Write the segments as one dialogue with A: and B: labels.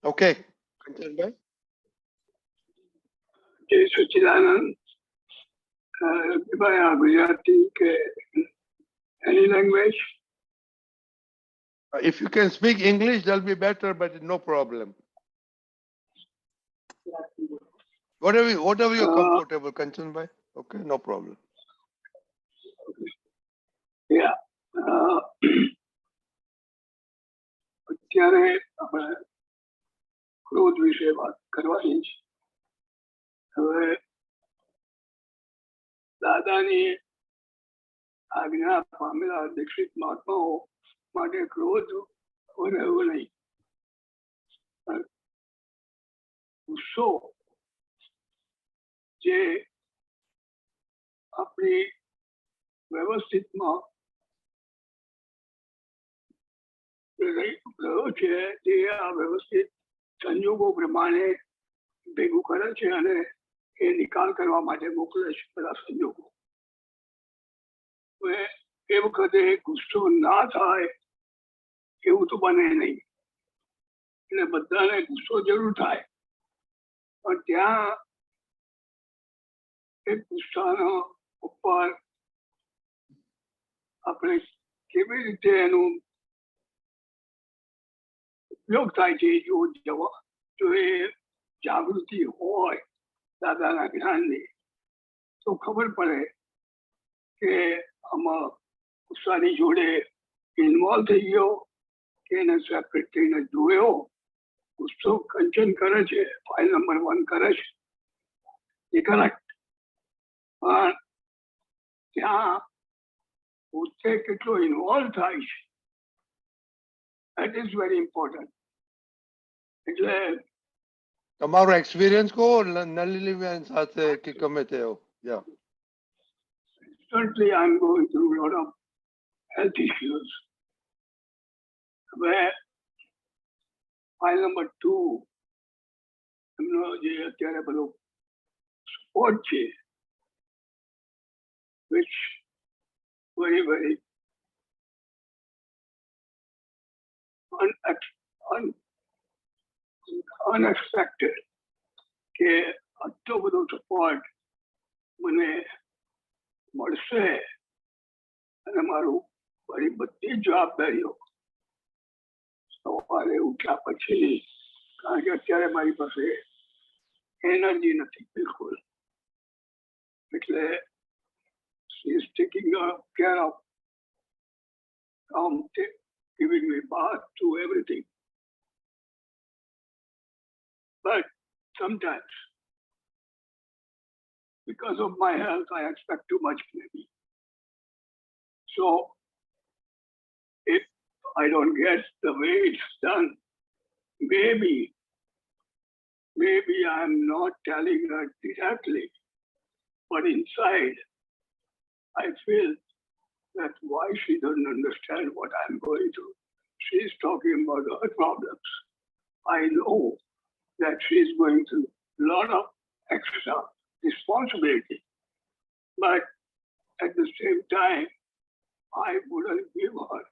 A: Okay. Kanchan bhai.
B: Jai Sachidanand. By Gujarati, any language?
A: If you can speak English, that'll be better, but no problem. Whatever you're comfortable, Kanchan bhai. Okay, no problem.
B: Yeah. અત્યારે આપણે ક્રોધ વિશે વાત કરવાની છે. હવે દાદાની આજ્ઞા પામેલા દીક્ષિત મહાત્માઓ માટે ક્રોધ રહેવો નહીં. ગુસ્સો જે આપણી વ્યવસ્થિતમાં રહ્યો છે તે આ વ્યવસ્થિત સંજોગો પ્રમાણે ભેગું કરે છે અને એ નિકાલ કરવા માટે મોકલે છે બધા સંજોગો. એ વખતે ગુસ્સો ના થાય એવું તો બને નહીં. એટલે બધાને ગુસ્સો જરૂર થાય, પણ ત્યાં એક ગુસ્સાના ઉપર આપણે કેવી રીતે એનું ઉપયોગ થાય છે જો એ જાગૃતિ હોય દાદાના જ્ઞાનની તો ખબર પડે કે આમાં ગુસ્સાની જોડે ઇન્વોલ્વ થઈ ગયો કે એને સેપરેટ થઈને જોયો. ગુસ્સો કંચન કરે છે, ફાઇલ નંબર 1 કરે છે, એ કરેક્ટ, પણ ત્યાં પોતે કેટલો ઇન્વોલ્વ થાય છે that is very important. એટલે
A: તમારો એક્સપિરિયન્સ કહો નલિનીબેન સાથે કે ગમે તે હો. Yeah.
B: Currently I'm going through a lot of health issues where file number 2 એમનો જે અત્યારે બધો સપોર્ટ છે which very very unexpected કે આટલો બધો સપોર્ટ મને મળશે અને મારું મારી બધી જવાબદારીઓ સવારે ઉઠ્યા પછી, કારણ કે અત્યારે મારી પાસે એનર્જી નથી બિલકુલ, એટલે she is taking care of giving me bath to everything. But sometimes, because of my health, I expect too much maybe. So, if I don't get the way it's done, maybe I'm not telling her directly, but inside, I feel that why she doesn't understand what I'm going through. She's talking about her problems. I know that she's going through a lot of extra responsibility, but at the same time, I wouldn't give her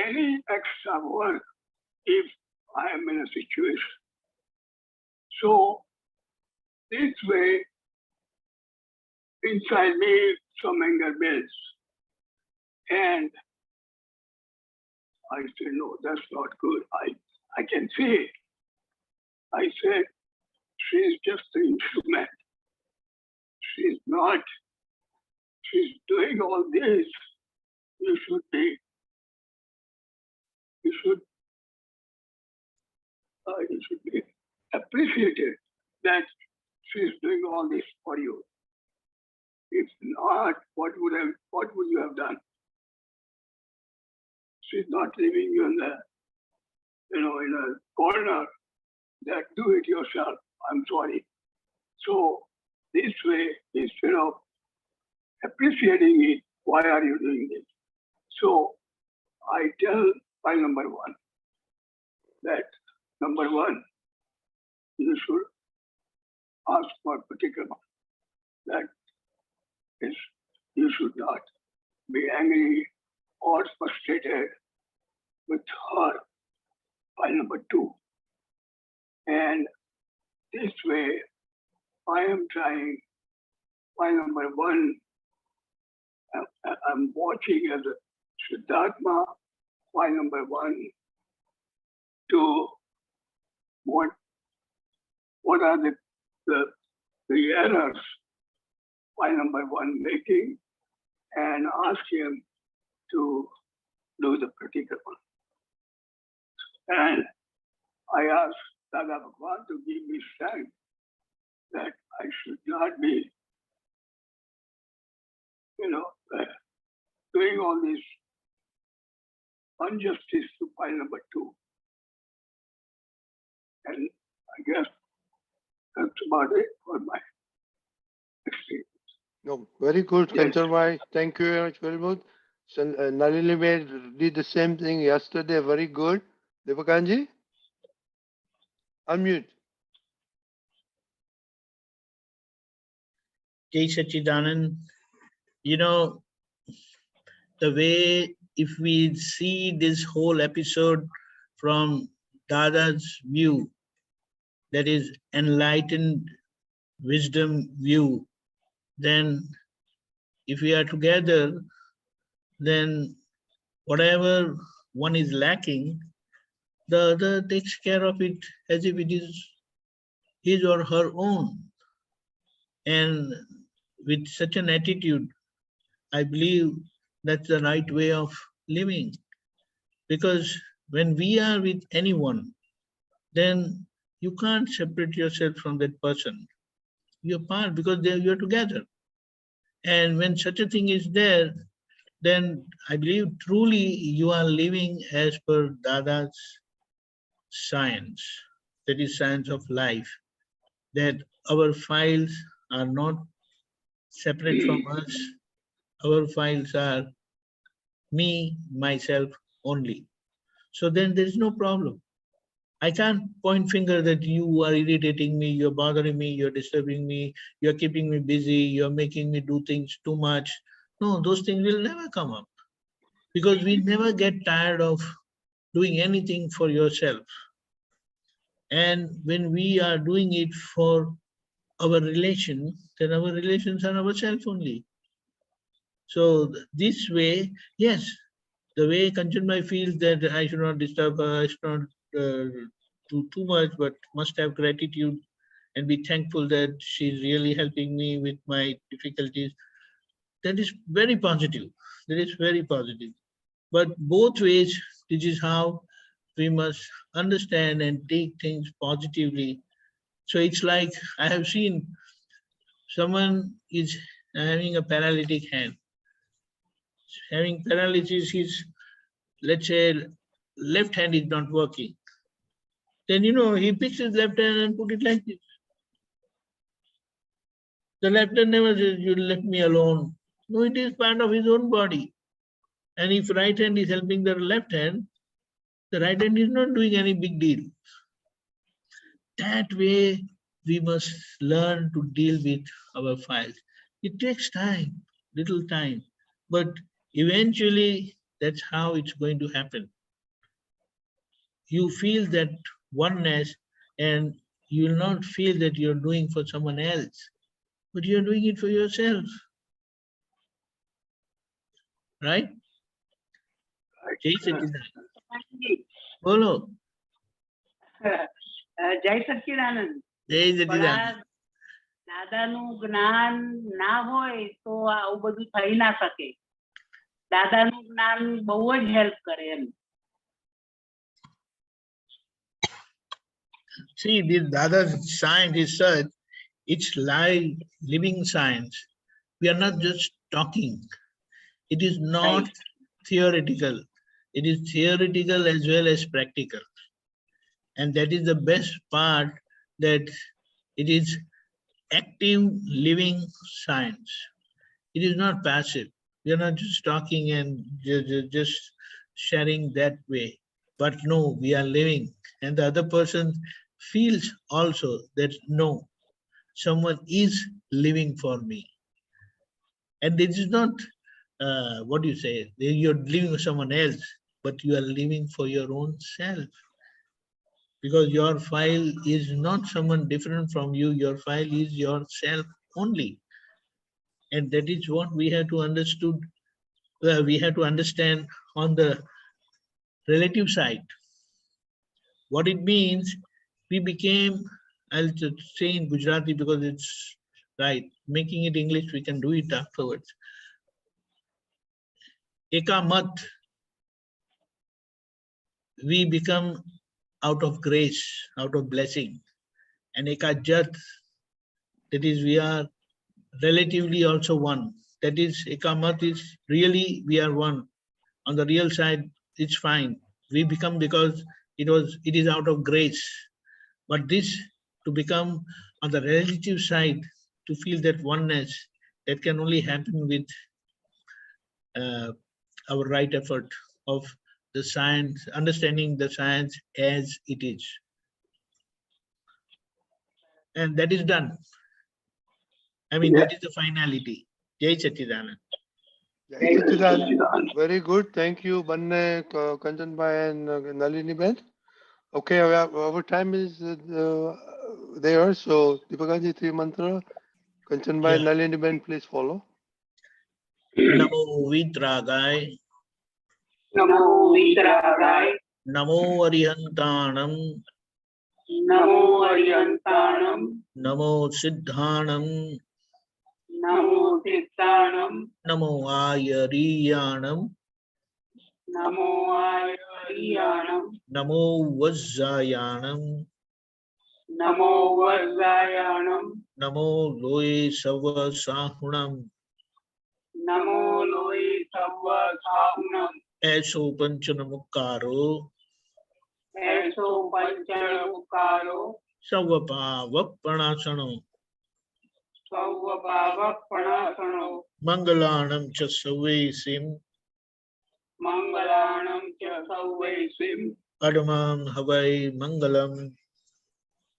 B: any extra work if I am in a situation. So, this way, inside me, some anger builds. And I said, no, that's not good. I can see it. I said, she's just an instrument. She's not. She's doing all this. You should be appreciated that she's doing all this for you. If not, what would you have done? She's not leaving you in a corner that do it yourself. I'm sorry. So this way, instead of appreciating it, why are you doing this? So I tell file number 1 that number 1, you should ask for particular that is, you should not be angry or frustrated with her. File number 2. And this way, I am trying. Point number one, I'm watching as a Siddhartha. Point number one, to what are the errors point number one making, and ask him to do the practical one. And I asked Dada Bhagwan to give me strength that I should not be, doing all this injustice to point number two. And I guess that's about it for my experience.
A: No, very good,
B: Yes.
A: Kanchanbhai. Thank you very much. So, Nalini did the same thing yesterday. Very good. Deepakanandji, unmute.
C: Jai Sachidanand, the way if we see this whole episode from Dada's view, that is enlightened wisdom view, then if we are together, then whatever one is lacking, the other takes care of it as if it is his or her own. And with such an attitude, I believe that's the right way of living. Because when we are with anyone, then you can't separate yourself from that person. You're part because you're together. And when such a thing is there, then I believe truly you are living as per Dada's science, that is science of life, that our files are not separate from us. Our files are me, myself only. So then there is no problem. I can't point finger that you are irritating me, you're bothering me, you're disturbing me, you're keeping me busy, you're making me do things too much. No, those things will never come up because we never get tired of doing anything for yourself. And when we are doing it for our relation, then our relations are ourselves only. So this way, yes, the way Kanchanbhai feels that I should not disturb her, I should not do too much, but must have gratitude and be thankful that she's really helping me with my difficulties. That is very positive. That is very positive. But both ways, this is how we must understand and take things positively. So it's like I have seen someone is having a paralytic hand. Having paralysis, his, let's say, left hand is not working. Then, he picks his left hand and put it like this. The left hand never says, you left me alone. No, it is part of his own body. And if right hand is helping the left hand, the right hand is not doing any big deal. That way, we must learn to deal with our files. It takes time, little time, but eventually that's how it's going to happen. You feel that oneness and you will not feel that you're doing for someone else, but you're doing it for yourself. Right? Jai Sachidanand. Bolo.
D: જય સચ્ચિદાનંદ.
C: Jai Sachidanand.
D: દાદાનું જ્ઞાન ના હોય તો આવું બધું થઈ ના શકે. દાદાનું જ્ઞાન બહુ જ હેલ્પ કરે એમ.
C: See, this Dada's science is such, it's live, living science. We are not just talking. It is not theoretical. It is theoretical as well as practical. And that is the best part, that it is active, living science. It is not passive. We are not just talking and just sharing that way. But no, we are living. And the other person feels also that no, someone is living for me. And this is not, what do you say, you're living for someone else, but you are living for your own self. because your file is not someone different from you. Your file is yourself only. And that is what we have to understood. We have to understand on the relative side. What it means, we became, I'll just say in Gujarati because it's right. Making it English, we can do it afterwards. Ekamat, we become out of grace, out of blessing. And Ekajat, that is we are relatively also one. That is, Ekamat is really we are one. On the real side, it's fine. We become because it is out of grace. But this to become on the relative side, to feel that oneness, that can only happen with our right effort of the science, understanding the science as it is. And that is done. I mean, that is the finality. Jai Satchidanand.
A: Jai Satchidanand. Very good. Thank you, Banne, Kanchanbhai and Nalini Ben. Okay, our time is there. So, Deepakanandji, 3 mantra. Kanchanbhai,
C: Yeah.
A: Nalini Ben, please follow.
C: Namo Vitragai.
D: Namo Vitragai.
C: Namo Arihantanam.
D: Namo Arihantanam.
C: Namo Siddhanam.
D: Namo Siddhanam.
C: Namo Ayariyanam.
D: Namo Ayariyanam.
C: Namo Vajjayanam.
D: Namo Vajjayanam.
C: Namo Loe Sava Sahunam.
D: Namo Loe Sava Sahunam.
C: Eso Panchanamukaro.
D: Eso Panchanamukaro.
C: Savapavapanasanam.
D: Savapavappanasano.
C: Mangalanam cha Savesim.
D: Mangalanam cha Sauvesim.
C: Adamam Havai Mangalam.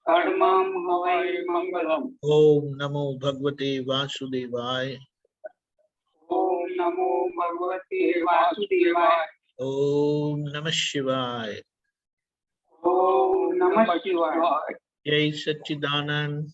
D: Karmam Havai Mangalam.
C: Om Namo Bhagavate Vasudevaya.
D: Om Namo Bhagavate Vasudevaya.
C: Om Namah Shivaya.
D: Om Namah Shivaya.
C: Jai Satchidanand.